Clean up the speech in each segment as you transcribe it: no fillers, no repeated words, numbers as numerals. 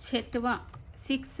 6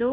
2